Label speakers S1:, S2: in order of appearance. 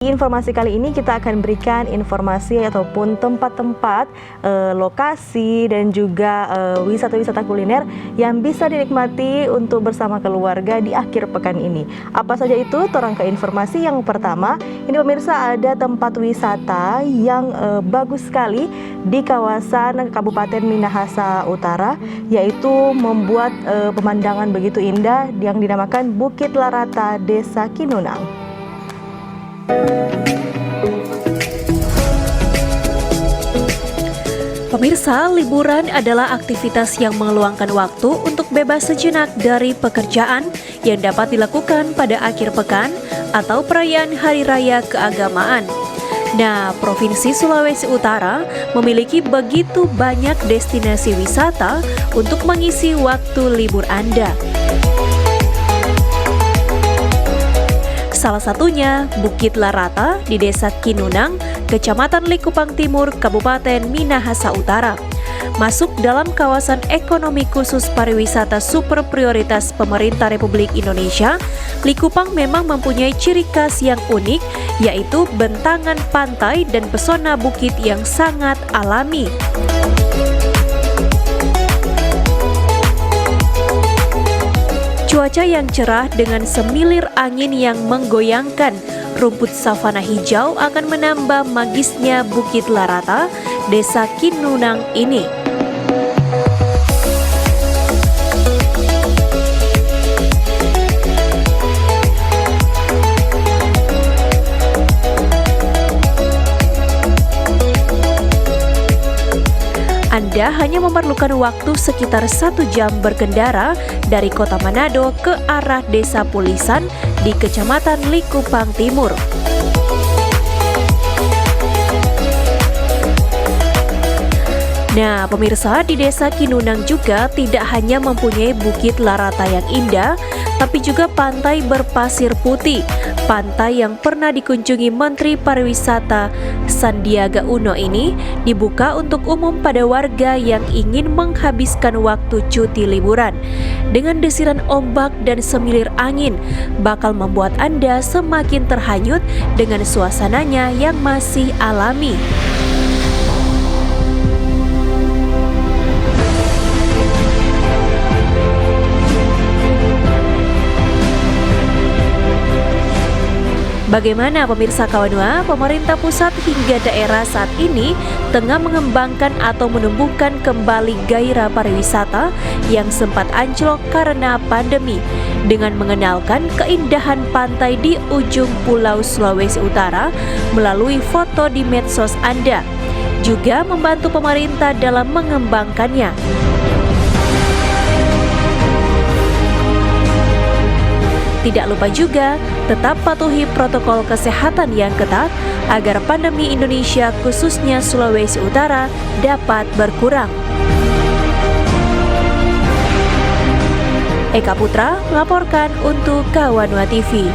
S1: Di informasi kali ini kita akan berikan informasi ataupun tempat-tempat, lokasi dan juga wisata-wisata kuliner yang bisa dinikmati untuk bersama keluarga di akhir pekan ini. Apa saja itu? Torang ke informasi yang pertama. Ini pemirsa, ada tempat wisata yang bagus sekali di kawasan Kabupaten Minahasa Utara, yaitu membuat pemandangan begitu indah yang dinamakan Bukit Larata, Desa Kinunang.
S2: Pemirsa, liburan adalah aktivitas yang meluangkan waktu untuk bebas sejenak dari pekerjaan yang dapat dilakukan pada akhir pekan atau perayaan hari raya keagamaan. Nah, Provinsi Sulawesi Utara memiliki begitu banyak destinasi wisata untuk mengisi waktu libur Anda. Salah satunya Bukit Larata di Desa Kinunang, Kecamatan Likupang Timur, Kabupaten Minahasa Utara. Masuk dalam kawasan ekonomi khusus pariwisata super prioritas pemerintah Republik Indonesia, Likupang memang mempunyai ciri khas yang unik, yaitu bentangan pantai dan pesona bukit yang sangat alami. Cuaca yang cerah dengan semilir angin yang menggoyangkan rumput savana hijau akan menambah magisnya Bukit Larata, Desa Kinunang ini. Anda hanya memerlukan waktu sekitar 1 jam berkendara dari kota Manado ke arah Desa Pulisan di Kecamatan Likupang Timur. Nah, pemirsa, di Desa Kinunang juga tidak hanya mempunyai Bukit Larata yang indah, tapi juga pantai berpasir putih. Pantai yang pernah dikunjungi Menteri Pariwisata Sandiaga Uno ini dibuka untuk umum pada warga yang ingin menghabiskan waktu cuti liburan. Dengan desiran ombak dan semilir angin, bakal membuat Anda semakin terhanyut dengan suasananya yang masih alami. Bagaimana pemirsa Kawanua, pemerintah pusat hingga daerah saat ini tengah mengembangkan atau menumbuhkan kembali gairah pariwisata yang sempat anjlok karena pandemi dengan mengenalkan keindahan pantai di ujung pulau Sulawesi Utara melalui foto di medsos Anda, juga membantu pemerintah dalam mengembangkannya. Tidak lupa juga tetap patuhi protokol kesehatan yang ketat agar pandemi Indonesia khususnya Sulawesi Utara dapat berkurang. Eka Putra melaporkan untuk Kawanua TV.